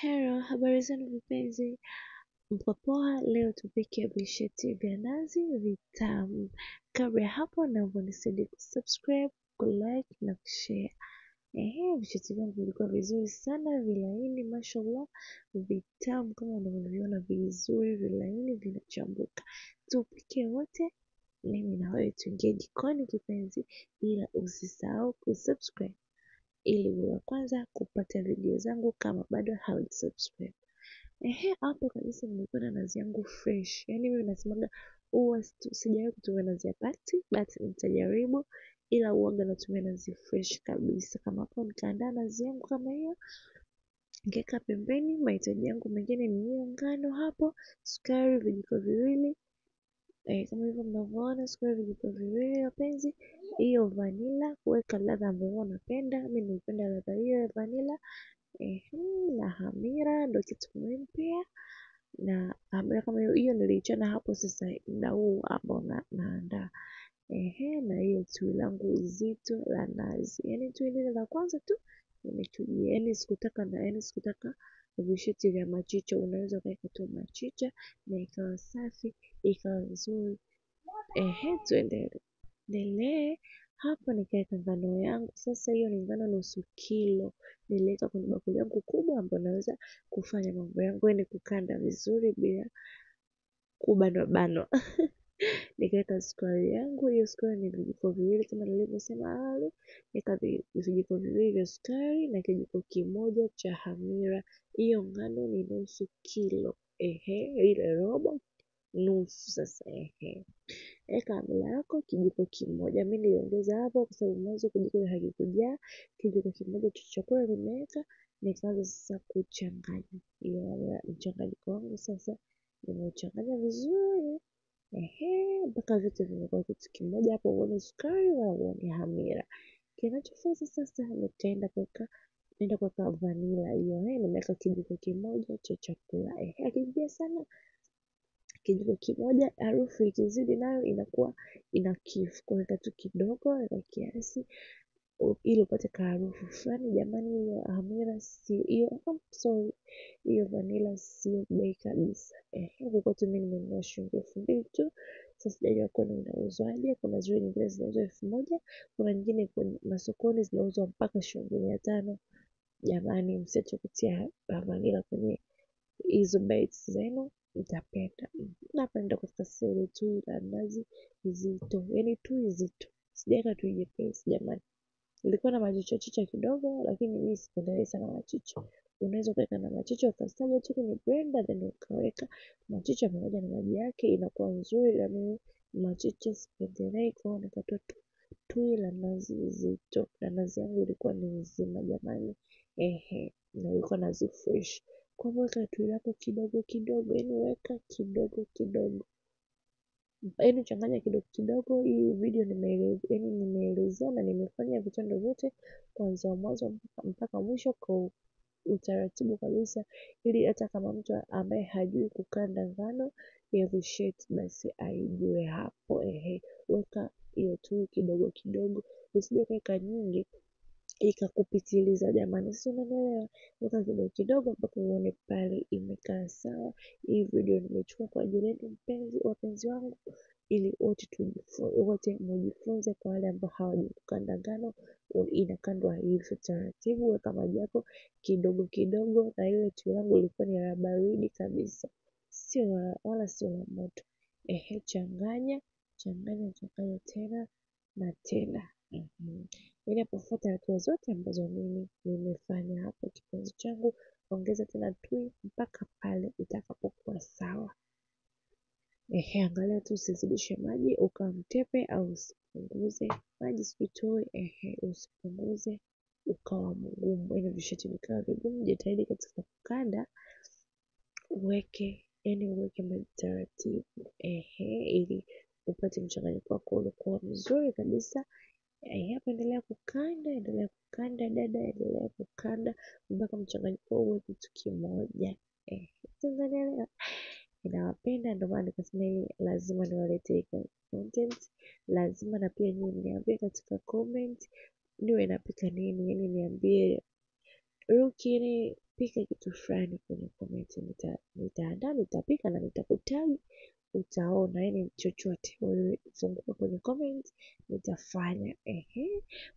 Hello, habari zenu vipenzi. Mko poa? Leo tupike visheti vya nazi vitamu. Kabla ya hapo, naomba nisaidie kusubscribe, kulike na kushare. Visheti vyangu vilikuwa vizuri sana, vilaini, mashallah, vitamu kama unavyoviona, vizuri, vilaini, vinachambuka. Tupike wote, mimi na wewe tuingie jikoni kipenzi, ila usisahau kusubscribe ili uwe wa kwanza kupata video zangu kama bado haujasubscribe. Hapo kabisa nimekuwa na nazi yangu fresh. Yaani mimi nasemaga huwa sijawahi kutumia nazi ya pakiti, but nitajaribu, ila huwaga natumia nazi fresh kabisa. Kama hapo nikaandaa nazi yangu kama hiyo, nikaweka pembeni. Mahitaji yangu mengine ni hiyo ngano hapo, sukari vijiko viwili, kama hivyo mnavyoona, sukari vijiko viwili wapenzi. Hiyo vanilla, kuweka ladha ambayo unapenda. Mimi nilipenda ladha hiyo ya vanilla. Na hamira ndo kitu muhimu pia. Na hamira kama hiyo niliichana hapo sasa muda huu ambao naandaa. Na hiyo tui langu zito la nazi. Yaani tui lile la kwanza tu nimechujia. Yaani sikutaka visheti vya machicha. Unaweza ukaweka tu machicha na ikawa safi, ikawa nzuri. Tuendelee. Hapa nikaweka ngano yangu. Sasa hiyo ni ngano nusu kilo. Niliweka kwenye bakuli yangu kubwa ambayo naweza kufanya mambo yangu yaani kukanda vizuri bila kubanwa. Nikaweka sukari yangu. Hiyo sukari ni vijiko viwili kama nilivyosema awali. Nikaweka vijiko viwili vya sukari na kijiko kimoja cha hamira. Hiyo ngano ni nusu kilo. Ile robo nusu sasa. Weka hamira yako kijiko kimoja. Mimi niliongeza hapo kwa sababu mwanzo kijiko hakikujaa. Kijiko kimoja cha chakula nimeweka. Nikaanza sasa kuchanganya hiyo mchanganyiko wangu. Sasa nimechanganya vizuri mpaka vitu vimekuwa kitu kimoja. Hapo huoni sukari wala huoni hamira. Kinachofuata sasa nitaenda kuweka vanilla hiyo. Nimeweka kijiko kimoja cha chakula. Hakijaa sana, kijiko kimoja. Harufu ikizidi nayo inakuwa inakifu. Kuweka tu kidogo, weka kiasi ili upate kaharufu fulani. Jamani, hiyo hamira sio hiyo vanilla sio bei kabisa. Huko kwetu mimi nimenunua shilingi 2,000 tu. Sasa sijajua kwani inauzwaje. Kuna zile nyingine zinauzwa 1,000, kuna nyingine kwenye masokoni zinauzwa mpaka shilingi 500. Jamani, msiache kutia vanilla kwenye hizo bites zenu, mtapenda. Hapa ndio katika siri tu la nazi zito, yaani tu zito, sijaweka tu jepesi jamani. Nilikuwa na machicha kidogo, lakini mimi sipendelei sana machicha. Unaweza ukaweka na machicha ukasaga tu kwenye blender, then ukaweka machicha pamoja na maji yake, inakuwa nzuri. Na mimi machicha sipendelei, kwa hiyo nikatoa tui la nazi zito. Na nazi yangu ilikuwa ni nzima jamani. Na ilikuwa nazi fresh. Kwa hivyo weka tui lako kidogo kidogo, yaani weka kidogo kidogo, yaani changanya kidogo kidogo. Hii video nimeelezea na nimefanya vitendo vyote kuanzia mwanzo mpaka mwisho kwa utaratibu kabisa, ili hata kama mtu ambaye hajui kukanda ngano ya visheti basi aijue hapo. Weka hiyo tui kidogo kidogo, usije ukaweka nyingi ikakupitiliza jamani, si unaelewa? Weka kidogo kidogo mpaka uone pale imekaa sawa. Hii video nimechukua kwa ajili yenu wapenzi wangu, ili wote mjifunze. Kwa wale ambao hawajui kukanda ngano, inakandwa hivyo taratibu. Weka maji yako kidogo kidogo, na ile tui langu ilikuwa ni la baridi kabisa, wala sio la moto. Changanya tena na tena. Ninapofuata hatua zote ambazo mimi nimefanya hapo kipenzi changu, ongeza tena tui mpaka pale itakapokuwa sawa. Angalia tu usizidishe maji ukamtepe au usipunguze maji, sikuitoe. Usipunguze ukawa mgumu, yaani visheti vikawa vigumu. Jitahidi katika kukanda uweke maji taratibu, ili upate mchanganyiko wako ulikuwa mzuri kabisa. Hapa endelea kukanda dada, endelea kukanda mpaka mchanganyiko uwe kitu kimoja. Tanzania ninawapenda, ndio maana nikasema hili lazima niwaletee content. Lazima na pia nyinyi niambie katika comment niwe napika nini, yaani niambie Ruki pika kitu fulani kwenye comment, nitaandaa, nitapika na nitakutag, utaona. Yani chochote wewe funguka kwenye comment, nitafanya.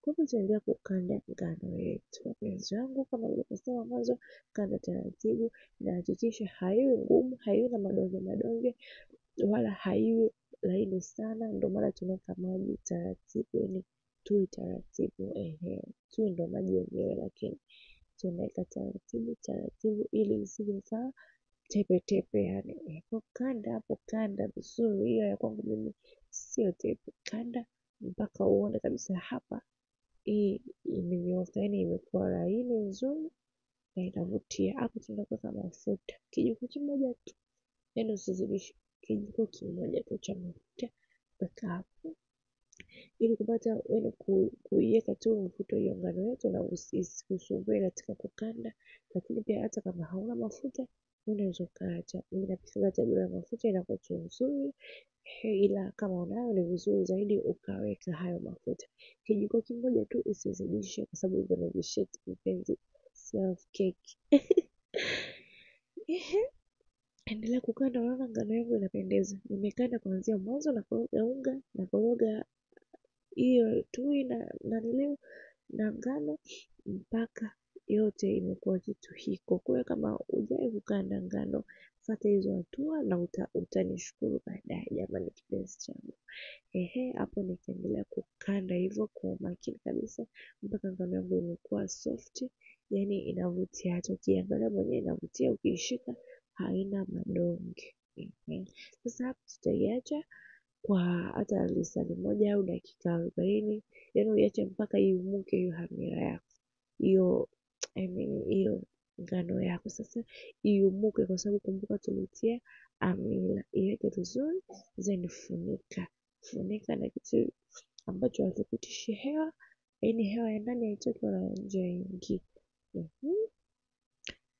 Kwa hivyo tunaendelea kukanda ngano yetu wapenzi wangu, kama nilivyosema mwanzo, kanda taratibu na hakikisha haiwi ngumu, haiwi na madonge madonge, wala haiwi laini sana. Ndio maana tunaweka maji taratibu, yani tuwe taratibu. Tuwe ndo maji yenyewe, lakini tunaweka taratibu taratibu ili isije ikawa tepe tepe. Yani kanda hapo, kanda vizuri. Hiyo ya kwangu mimi sio tepe, kanda mpaka uone kabisa hapa hii imenyooka, yani imekuwa laini nzuri na inavutia. Hapo tunaweka mafuta kijiko kimoja tu, yani usizidishe, kijiko kimoja tu cha mafuta weka hapo, ili kupata yani kuiweka tu mafuta hiyo ngano yetu na usisumbue katika kukanda. Lakini pia hata kama hauna mafuta unaweza ukaacha. Mimi napika hata bila mafuta inakuwa tu nzuri, ila kama unayo ni vizuri zaidi ukaweka hayo mafuta. Kijiko kimoja tu, usizidishe, kwa sababu hivyo ni visheti mpenzi, self cake. Endelea kukanda, unaona ngano yangu inapendeza. Nimekanda kuanzia mwanzo na koroga unga na koroga hiyo tui na nileo na ngano mpaka yote imekuwa kitu hiko. Kwa hiyo kama hujawahi kukanda ngano, fuata hizo hatua na utanishukuru baadaye jamani kipenzi changu. Hapo nikaendelea kukanda hivyo kwa umakini kabisa mpaka ngano yangu imekuwa soft, yani inavutia, hata ukiangalia mwenyewe inavutia, ukiishika haina madonge. Sasa hapo tutaiacha kwa hata lisali moja au dakika 40, yani uiache mpaka iumuke hiyo hamira yako, hiyo hiyo ngano yako sasa iumuke, kwa sababu kumbuka tulitia amila. Iweke vizuri, then funika na kitu ambacho hakipitishi hewa, yani hewa ya ndani haitoki wala nje haingii.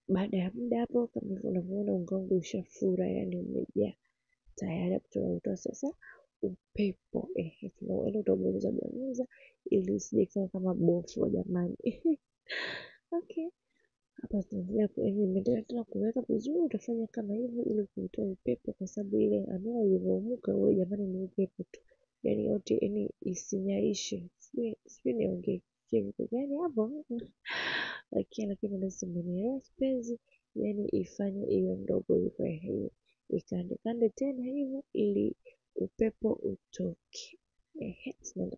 Baada ya muda hapo, kama unavyoona unga wangu ushafura, yani umejaa tayari. Hapo tunautoa sasa upepo, tunaenda utabonyeza ili usije ikawa kama bofu jamani. Okay, hapa tunaendelea tena kuweka vizuri. Utafanya kama hivyo ili kutoa upepo, kwa sababu ile amira ilivyoumuka wewe jamani ni upepo tu, yani yote yani isinyaishe. Sijui niongee kitu gani hapo, lakini lazima nielewe kipenzi, yani ifanye iwe ndogo hivyo, ikande tena hivyo ili upepo utoke.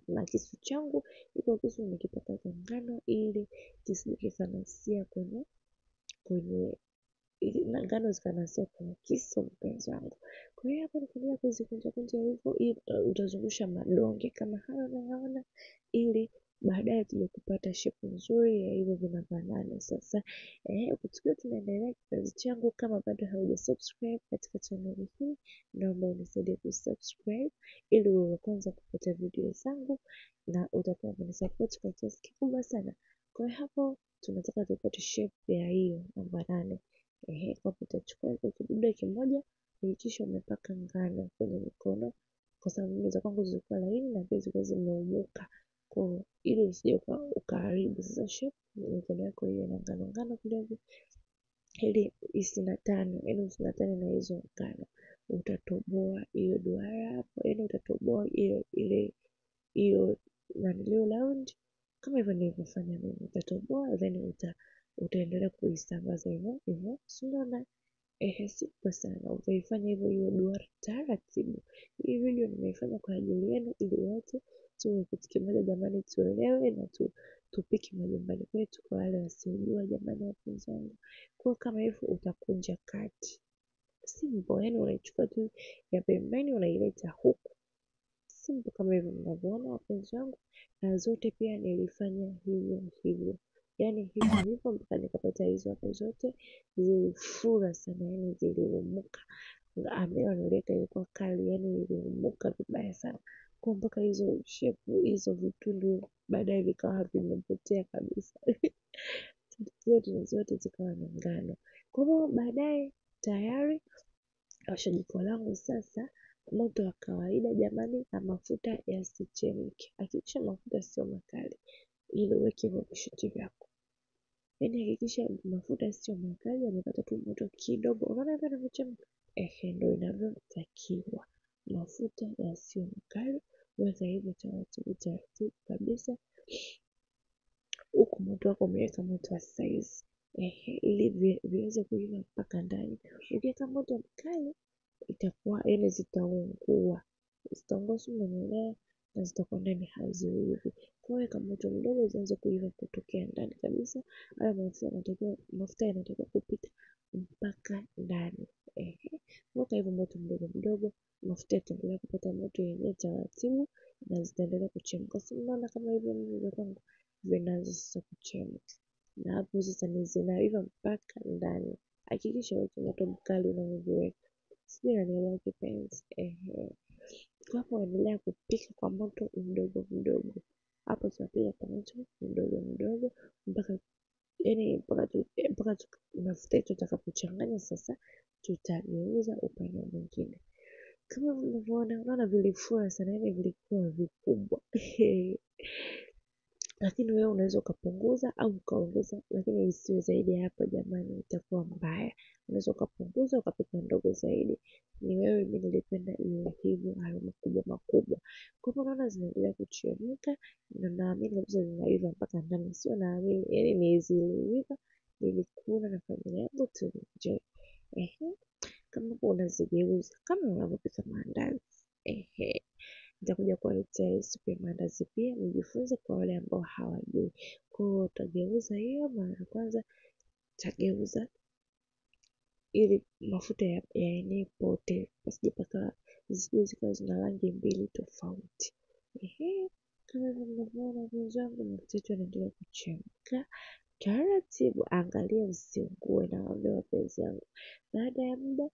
Na kisu changu iko kisu nimekipaka ngano ili kisije kikanasia kwenye ngano zikanasia kwenye kisu mpenzi wangu. Kwa hiyo hapo nikiendelea kuzikunja kunja hivyo, utazungusha madonge kama hayo unayaona, ili baadaye tuje kupata shape nzuri ya hivyo vinafanana. Sasa tukiwa tunaendelea kipenzi changu, kama bado haujasubscribe katika channel hii, naomba unisaidie kusubscribe ili uwe wa kwanza kupata video zangu, na utakuwa umenisupport kwa kiasi kikubwa sana. Kwa hiyo hapo tunataka tupate shape ya hiyo namba 8. Kwa utachukua hicho kidude kimoja, hakikisha umepaka ngano kwenye mikono, kwa sababu mimi za kwangu zilikuwa laini na pia zilikuwa zimeumuka, kwa ili usije ukaharibu sasa shape mikono yako hiyo na ngano kidogo, ili isinatane, yani usinatane na hizo ngano. Utatoboa hiyo duara hapo, yani utatoboa hiyo nanilio round kama hivyo nilivyofanya mimi. Utatoboa then utaendelea kuisambaza hivyo hivyo, unaona. Sipo sana, utaifanya hivyo hiyo duara taratibu. Hii video nimeifanya kwa ajili yenu, ili wote tuwe kitu kimoja jamani, tuelewe na tupike majumbani kwetu, kwa wale wasiojua jamani wapenzi wangu. Kwa kama hivyo utakunja kati, simple, yani unaichukua tu ya pembeni unaileta huku, simple kama hivyo mnavyoona wapenzi wangu. Na zote pia nilifanya hivyo hivyo, yani hivyo hivyo mpaka nikapata hizo hapo zote zilifura sana, yani ziliumuka. Amira nileta ilikuwa kali, yani iliumuka vibaya sana, kwa mpaka hizo shape hizo vitundu baadaye vikawa vimepotea kabisa. zote zikawa na ngano. Kwa hivyo baadaye tayari washa jiko langu sasa, moto wa kawaida jamani, na mafuta yasichemke. Hakikisha mafuta sio makali ili uweke hivyo vishiti vyako. Yaani hakikisha mafuta sio makali, yamepata tu moto kidogo. Unaona hivyo yanavyochemka? Ndio inavyotakiwa. Mafuta yasiyo makali, weka hivyo taratibu taratibu kabisa, huku moto wako umeweka moto wa size ili viweze kuiva mpaka ndani. Ukiweka moto mkali itakuwa yaani zitaungua, si unanielewa? Na zitakuwa ndani haziivi. Kwa hiyo weka moto mdogo zianze kuiva kutokea ndani kabisa. Haya mafuta yanatakiwa kupita mpaka ndani. Weka hivyo moto mdogo mdogo, mafuta yataendelea kupata moto yenyewe taratibu na zitaendelea kuchemka. Si unaona kama hivyo mimi kwangu vinaanza sasa kuchemka. Na hapo sasa ni zinaiva mpaka ndani. Hakikisha weka moto mkali unavyoviweka. Sijui unanielewa kipenzi. Kwa hapo endelea kupika kwa moto mdogo mdogo. Hapo tunapika kwa moto mdogo mdogo mpaka mafuta yetu yatakapochanganya. Sasa tutageuza upande mwingine. Kama unavyoona, unaona vilifura sana, yaani vilikuwa vikubwa. Lakini wewe unaweza ukapunguza au ukaongeza, lakini isiwe zaidi ya hapo jamani, itakuwa mbaya. Unaweza ukapunguza ukapika ndogo zaidi. Ni wewe, mimi nilipenda iwe hivyo, hayo makubwa makubwa. Kwa hivyo unaona zinaendelea kuchemka na naamini kabisa zinaiva mpaka ndani. Sio naamini, yaani ni ziliiva, nilikula na familia yangu tulienjoy. Kama hapo unazigeuza kama unavyopika maandazi. Nitakuja kuwaletea resipe ya maandazi pia mjifunze kwa wale ambao hawajui. Kwa hiyo utageuza hiyo mara ya kwanza, utageuza ili mafuta yaenee pote, pasije pakawa zisije zikawa zina rangi mbili tofauti. Kama mnavyoona wenzangu, mafuta yetu yanaendelea kuchemka taratibu. Angalia usiungue, nawaambia wapenzi wangu. Baada ya muda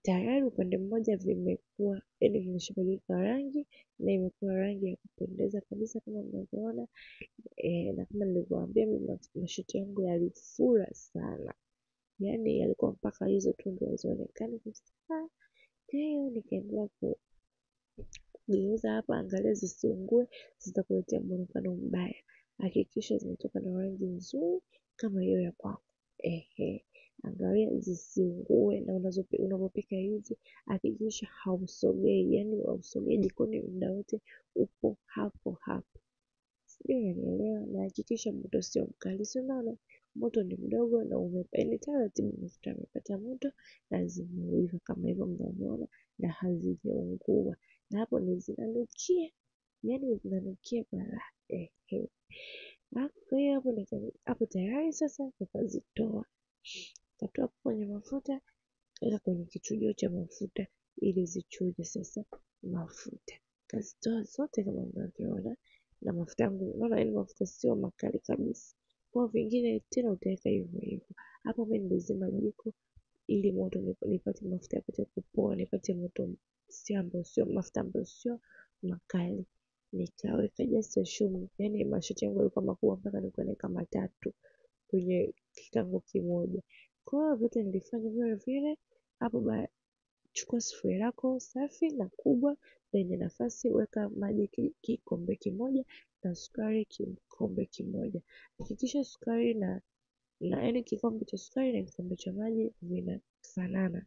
tayari upande mmoja vimekuwa yaani vimeshabadilika rangi na imekuwa rangi ya kupendeza kabisa kama mnavyoona. Na kama nilivyowaambia mimi mashuti yangu yalifura sana, yaani yalikuwa mpaka hizo tundu hazionekani kabisa. Kwa hiyo nikaendelea kugeuza hapa. Angalia zisiungue, zitakuletea muonekano mbaya. Hakikisha zimetoka na rangi nzuri kama hiyo ya kwangu. Angalia zisiungue. Na unapopika hizi hakikisha hausogei, yaani hausogei jikoni muda wote, upo hapo hapo. Sijui unanielewa? Na hakikisha moto sio mkali. Si unaona moto ni mdogo na yaani taratibu mafuta yamepata moto na zimeiva kama hivyo mnavyoona na hazijaungua. Na hapo ni zinanukia, yaani zinanukia balaa. Kwa hiyo hapo tayari sasa tukazitoa. Katoa kwenye mafuta, weka kwenye kichujio cha mafuta ili zichuje sasa mafuta. Kazitoa zote kama mnavyoona. Na mafuta yangu unaona, yaani mafuta sio makali kabisa. Kwa vingine tena utaweka hivyo hivyo. Hapo mimi nilizima jiko ili moto nipate mafuta yapate kupoa, nipate moto sio mafuta ambayo sio makali. Nikaweka just assume, yaani mashuti yangu yalikuwa makubwa mpaka nilikuwa naweka matatu kwenye kikango kimoja. Kwa hiyo vyote nilifanya vile vile. Hapo chukua sufuria lako safi na kubwa lenye nafasi, weka maji kikombe kimoja na sukari kikombe kimoja. Hakikisha sukari na yaani kikombe cha sukari na kikombe cha maji vinafanana,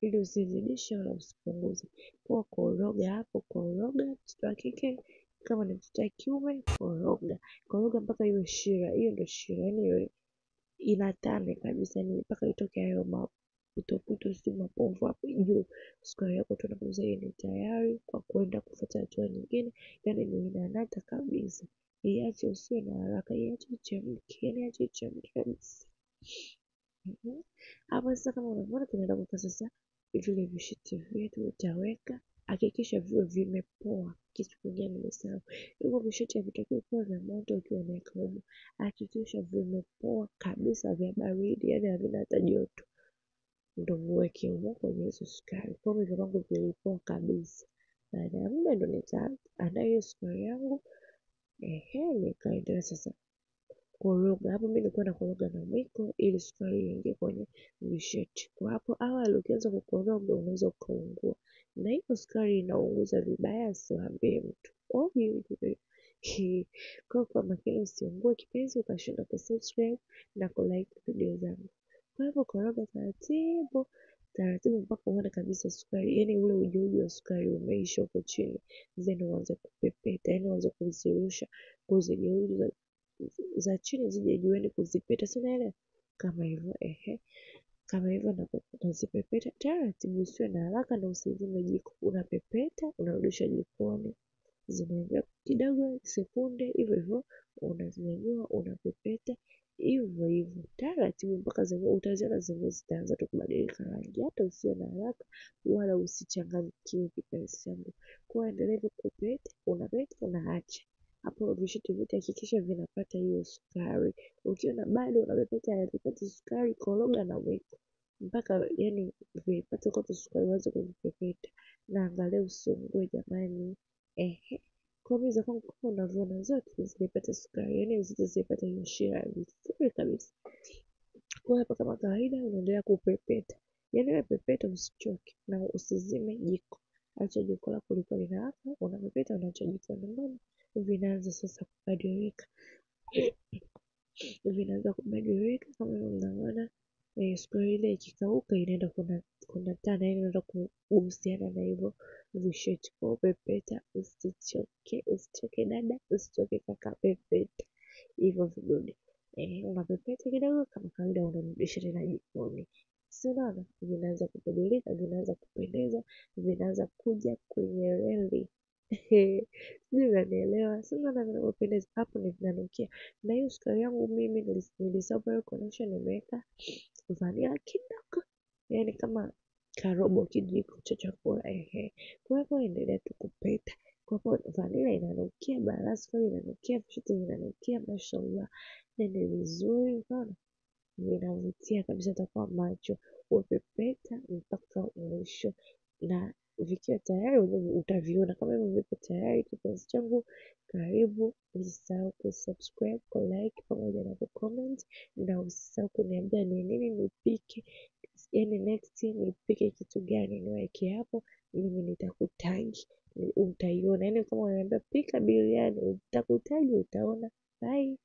ili usizidishe wala usipunguze. Kwa koroga hapo, koroga. Mtoto wa kike kama ni mtoto wa kiume, koroga mpaka iwe shira. Hiyo ndio shira, yaani iwe inatane kabisa, yaani mpaka itoke hayo maputoputo, si mapovu hapo juu. Sukari yako tunakuuza hiyo ni tayari kwa kwenda kufuata hatua nyingine, yaani ni inanata kabisa. Iache, usiwe na haraka, iache ichemke, yaani iache ichemke kabisa. Hapo sasa kama unavyoona tunaenda kuweka sasa vile vishiti vyetu. Utaweka, hakikisha viwe vimepoa. Kitu kingine nimesahau, hivyo vishiti havitakiwi kuwa vya moto ukiwa unaweka humo. Hakikisha vimepoa kabisa, vya baridi, yaani havina hata joto, ndio uweke humo kwenye hizo sukari. Kwa hiyo hivyo kwangu vilipoa kabisa. Baada ya muda ndio nitaandaa hiyo sukari yangu. Nikaendelea sasa koroga. Hapo mimi nilikuwa nakoroga na mwiko ili sukari iingie kwenye visheti. Kwa hapo awali ukianza kukoroga unaweza ukaungua, na hiyo sukari inaunguza vibaya, siwaambie mtu. Kwa makini usiungue kipenzi ukashindwa kusubscribe na kulike video zangu. Kwa hivyo koroga taratibu taratibu mpaka uone kabisa sukari, yani ule uji wa sukari umeisha huko chini, then uanze kupepeta, yani uanze kuzirusha, kuzigeuza za chini zije juu, yani kuzipeta, si unaelewa? Kama hivyo kama hivyo na unazipepeta taratibu, usiwe na haraka na usizime jiko, unapepeta unarudisha jikoni, zinaingia kidogo sekunde hivyo hivyo, unazinyanyua unapepeta hivyo hivyo taratibu mpaka utaziona zenyewe zitaanza tu kubadilika rangi. Hata usiwe na haraka wala usichanganyikiwe kipenzi changu, kwa endelevu kupeta, unapeta unaacha hapo. Vishiti vyote hakikisha vinapata hiyo sukari. Ukiona bado unapepeta havipati sukari, koroga na weka mpaka yani vipate kote sukari, uanze kuvipepeta na angalia usiungue jamani. Kwa meza kwangu kama unavyoona zote zimepata sukari, yani zote zimepata hiyo shira vizuri kabisa. Kwa hapa kama kawaida unaendelea kupepeta, yani wewe pepeta usichoke na usizime jiko, acha jiko lako liko linawaka, unapepeta unaacha jiko nyumbani. Vinaanza sasa kubadilika, vinaanza kubadilika kama unavyoona. Sukari ile ikikauka inaenda kuna tana, yani inaenda kuhusiana na hivyo visheti. Kwa pepeta usichoke dada, usichoke kaka, pepeta hivyo vidude. Unapepeta kidogo kama kawaida, unarudisha tena jikoni. Si unaona vinaanza kubadilika, vinaanza kupendeza, vinaanza kuja kwenye reli. Sijui unanielewa, si unaona vinavyopendeza hapo, ni vinanukia. Na hiyo sukari yangu mimi nilisahau pale kuonyesha, nimeweka vanilla kidogo, yani kama karobo kijiko cha chakula. Kwa hivyo endelea tu kupeta, kwa hivyo vanilla inanukia, sukari inanukia, vishiti vinanukia, mashallah, nende vizuri, unaona vinavutia kabisa, utakuwa macho upepeta mpaka mwisho, na vikiwa tayari utaviona kama hivyo vipo tayari. Kipenzi changu, karibu, usisahau kusubscribe, kulike pamoja na kucomment, na usisahau kuniambia ni nini nipike, yani next nipike kitu gani niweke hapo, mimi nitakutagi, utaiona. Yani kama unaniambia pika biriani, nitakutagi, utaona. Bye.